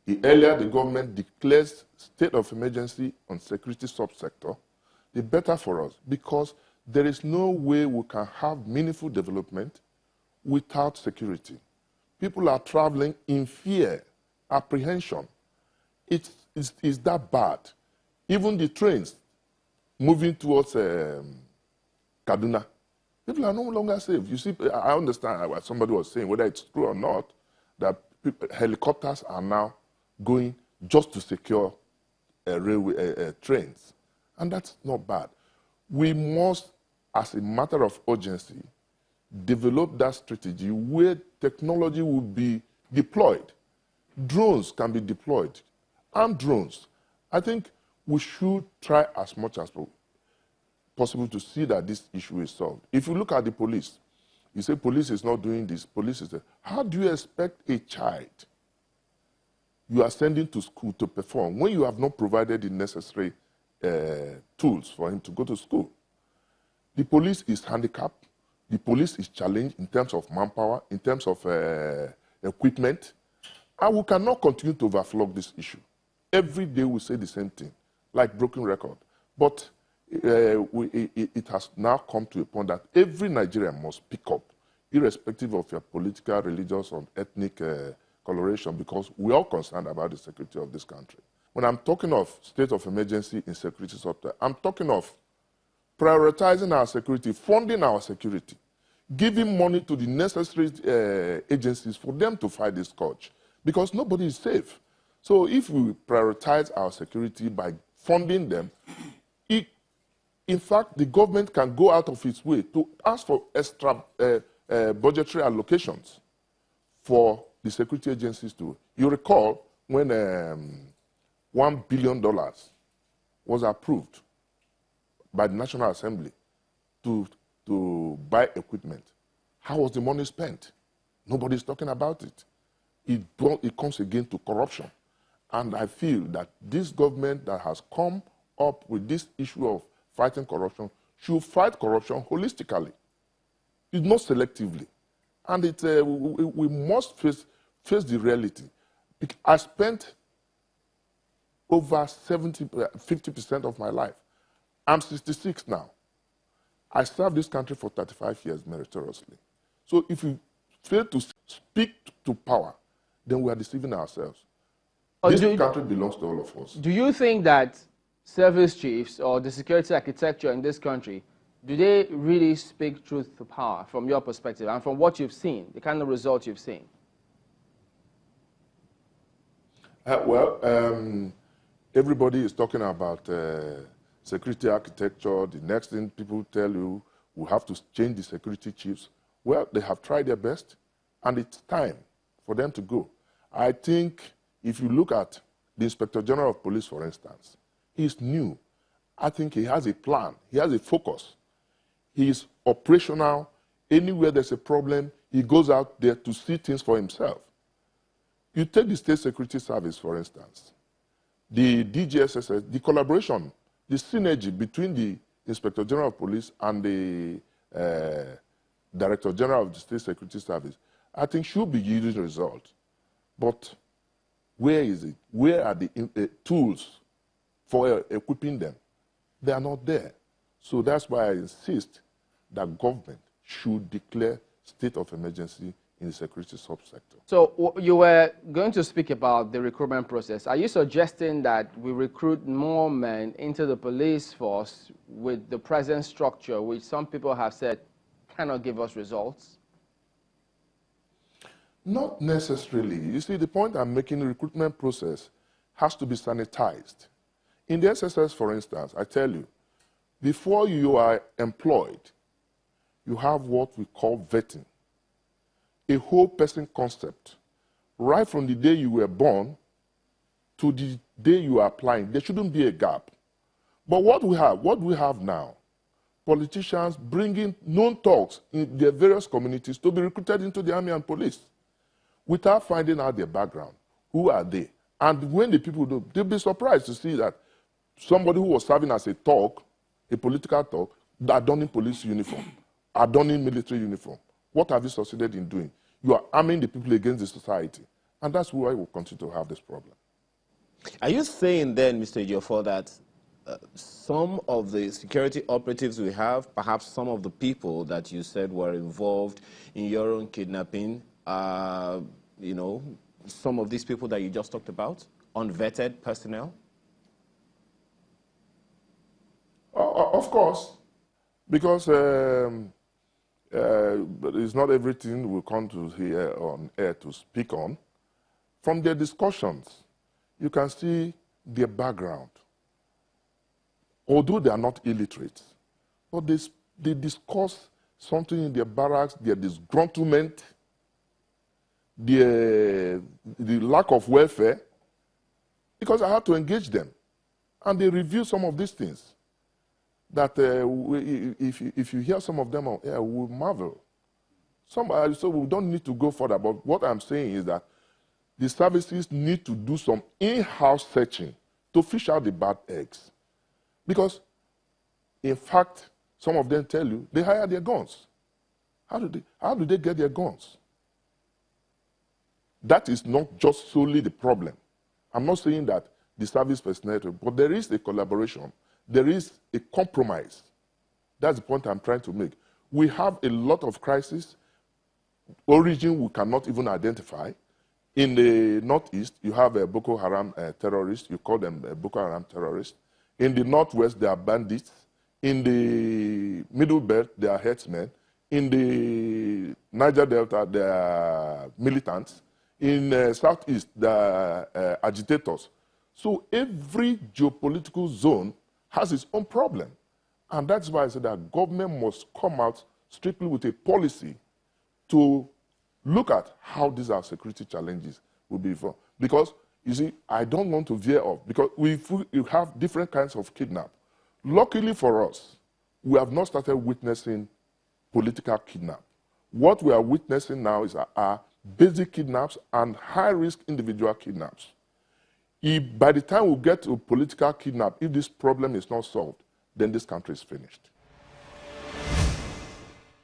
The earlier the government declares state of emergency on security subsector, the better for us, because there is no way we can have meaningful development without security. People are traveling in fear, apprehension. It's that bad. Even the trains moving towards Kaduna, people are no longer safe. You see, I understand what somebody was saying, whether it's true or not, that helicopters are now going just to secure railway trains. And that's not bad. We must, as a matter of urgency, develop that strategy where technology will be deployed. Drones can be deployed. Armed drones. I think we should try as much as possible to see that this issue is solved. If you look at the police, you say police is not doing this, police is there. How do you expect a child you are sending to school to perform when you have not provided the necessary tools for him to go to school? The police is handicapped. The police is challenged in terms of manpower, in terms of equipment. And we cannot continue to overflog this issue. Every day we say the same thing, like broken record. But it has now come to a point that every Nigerian must pick up, irrespective of your political, religious, or ethnic coloration, because we're all concerned about the security of this country. When I'm talking of state of emergency in security sector, I'm talking of prioritizing our security, funding our security, giving money to the necessary agencies for them to fight this scourge, because nobody is safe. So if we prioritize our security by funding them, in fact, the government can go out of its way to ask for extra budgetary allocations for the security agencies too. You recall when $1 billion was approved by the National Assembly to buy equipment. How was the money spent? Nobody's talking about it. It comes again to corruption. And I feel that this government that has come up with this issue of fighting corruption should fight corruption holistically, not selectively. And we must face the reality. I spent over 50% of my life. I'm 66 now. I served this country for 35 years meritoriously. So if we fail to speak to power, then we are deceiving ourselves. This country belongs to all of us. Do you think that service chiefs or the security architecture in this country, do they really speak truth to power from your perspective and from what you've seen, the kind of results you've seen? Everybody is talking about security architecture. The next thing people tell you, we have to change the security chiefs. Well, they have tried their best, and it's time for them to go. I think if you look at the Inspector General of Police, for instance, he's new. I think he has a plan. He has a focus. He is operational. Anywhere there's a problem, he goes out there to see things for himself. You take the State Security Service, for instance. The DGSSS, the collaboration, the synergy between the Inspector General of Police and the Director General of the State Security Service, I think should be yielding results. But where is it? Where are the tools for equipping them? They are not there. So that's why I insist that government should declare state of emergency in the security subsector. So you were going to speak about the recruitment process. Are you suggesting that we recruit more men into the police force with the present structure, which some people have said cannot give us results? Not necessarily. You see, the point I'm making, the recruitment process has to be sanitized. In the SSS, for instance, I tell you, before you are employed, you have what we call vetting, a whole person concept. Right from the day you were born to the day you are applying, there shouldn't be a gap. But what we have now, politicians bringing known thugs in their various communities to be recruited into the army and police without finding out their background. Who are they? And when the people do, they'll be surprised to see that somebody who was serving as a thug, a political thug, adorning police uniform, adorning military uniform. What have you succeeded in doing? You are arming the people against the society. And that's why we'll continue to have this problem. Are you saying then, Mr. Ejiofor, that some of the security operatives we have, perhaps some of the people that you said were involved in your own kidnapping, you know, some of these people that you just talked about, unvetted personnel? Of course, because it's not everything we come to here on air to speak on. From their discussions, you can see their background. Although they are not illiterate, but they discuss something in their barracks, their disgruntlement, the lack of welfare, because I had to engage them. And they review some of these things that if you hear some of them on air, we'll marvel. So we don't need to go further, but what I'm saying is that the services need to do some in-house searching to fish out the bad eggs. Because, in fact, some of them tell you they hire their guns. How do they get their guns? That is not just solely the problem. I'm not saying that the service personnel, but there is a collaboration. There is a compromise. That's the point I'm trying to make. We have a lot of crises, origin we cannot even identify. In the Northeast, you have a Boko Haram terrorists. You call them Boko Haram terrorists. In the Northwest, they are bandits. In the Middle Belt, they are herdsmen. In the Niger Delta, they are militants. In Southeast, they are agitators. So every geopolitical zone has its own problem. And that's why I said that government must come out strictly with a policy to look at how these are security challenges will be for. Because, you see, I don't want to veer off, because we have different kinds of kidnap. Luckily for us, we have not started witnessing political kidnap. What we are witnessing now is our basic kidnaps and high-risk individual kidnaps. By the time we get to political kidnap, if this problem is not solved, then this country is finished.